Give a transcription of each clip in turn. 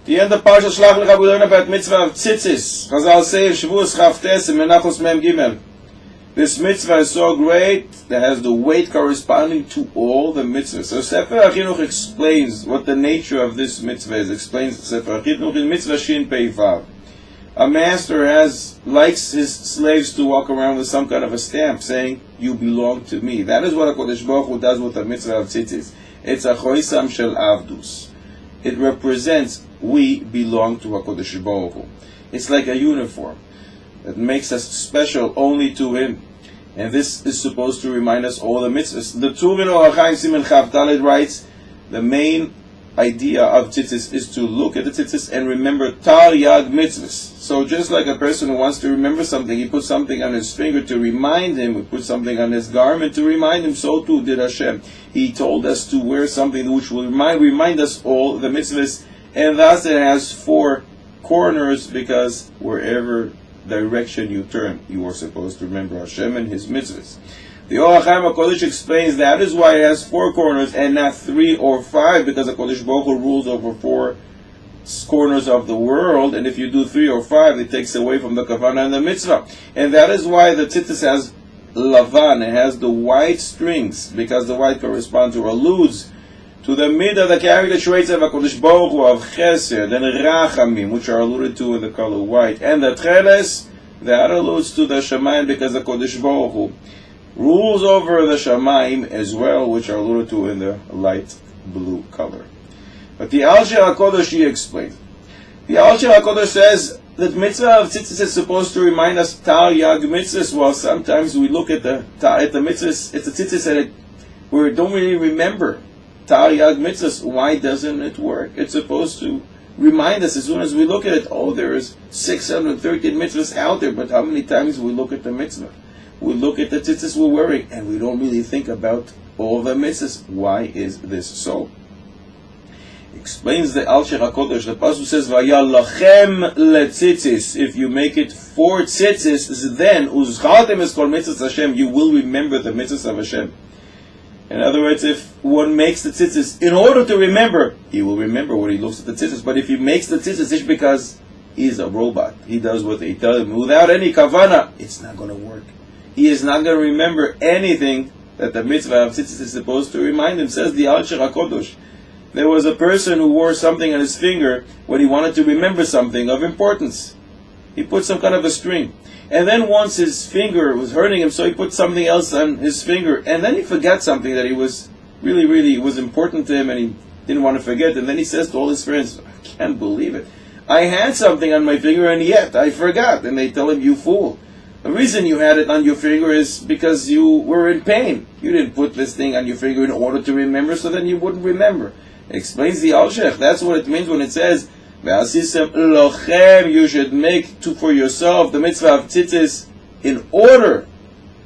The end of Parsha Shelach Lecha, we learn about mitzvah of tzitzis. Chazal say in Shavuos Chavtes and Menachos Mem Gimel. This mitzvah is so great that has the weight corresponding to all the mitzvahs. So Sefer HaChinuch explains what the nature of this mitzvah is. Explains Sefer HaChinuch in Mitzvah Shin Pei Vav. A master likes his slaves to walk around with some kind of a stamp saying, "You belong to me." That is what HaKadosh Baruch Hu does with the mitzvah of tzitzis. It's a choisam shel avdus. It represents we belong to HaKadosh Baruch Hu. It's like a uniform that makes us special only to Him. And this is supposed to remind us all the mitzvahs. The Tur in Orach Chaim Siman Chav Daled writes, the main idea of tzitzis is to look at the tzitzis and remember tar yad mitzvahs. So just like a person who wants to remember something, he puts something on his finger to remind him, he puts something on his garment to remind him, so too did Hashem. He told us to wear something which will remind us all the mitzvahs, and thus it has 4 corners, because wherever direction you turn, you are supposed to remember Hashem and His mitzvahs. The Orach Chaim HaKodesh explains that is why it has 4 corners and not 3 or 5, because HaKodesh Baruch Hu rules over 4 corners of the world, and if you do 3 or 5, it takes away from the kavanah and the mitzvah. And that is why the tzitzis has lavan, it has the white strings, because the white corresponds or alludes to the midah, the character traits of HaKadosh Baruch Hu, of chesed and rachamim, which are alluded to in the color white, and the tcheles, that alludes to the shamayim, because HaKadosh Baruch Hu rules over the shamayim as well, which are alluded to in the light blue color. But the Al Shel HaKodesh, he explains. The Al Shel HaKodesh says that mitzvah of tzitzis is supposed to remind us tar yag mitzvahs. Well, sometimes we look at the mitzvahs, it's a tzitzis that we don't really remember tar yag mitzvahs. Why doesn't it work? It's supposed to remind us as soon as we look at it. Oh, there is 613 mitzvahs out there, but how many times we look at the mitzvah? We look at the tzitzis we're wearing, and we don't really think about all the mitzvahs. Why is this so? Explains the Al Shel HaKodesh. The pasuk says, "Vayalachem letzitzis." If you make it 4 tzitzis, then uzchaltem es kol mitzvahs Hashem. You will remember the mitzvahs of Hashem. In other words, if one makes the tzitzis in order to remember, he will remember when he looks at the tzitzis. But if he makes the tzitzis, it's because he's a robot. He does what they tell him without any kavana. It's not going to work. He is not going to remember anything that the mitzvah of tzitzis is supposed to remind him. Says the Al Shel HaKodesh. There was a person who wore something on his finger when he wanted to remember something of importance. He put some kind of a string. And then once his finger was hurting him, so he put something else on his finger. And then he forgot something that he was really was important to him, and he didn't want to forget. And then he says to all his friends, "I can't believe it. I had something on my finger and yet I forgot." And they tell him, "You fool. The reason you had it on your finger is because you were in pain. You didn't put this thing on your finger in order to remember, so then you wouldn't remember." Explains the Al Shech. That's what it means when it says, "Ve'asisem lochem," you should make for yourself the mitzvah of tzitzis in order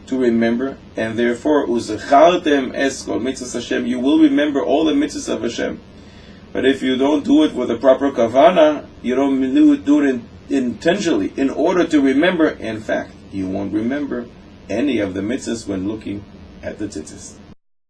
to remember, and therefore uzechartem es kol mitzvahs Hashem. You will remember all the mitzvahs of Hashem. But if you don't do it with the proper kavana, you don't do it intentionally in order to remember. In fact, you won't remember any of the mitzvahs when looking at the tzitzis.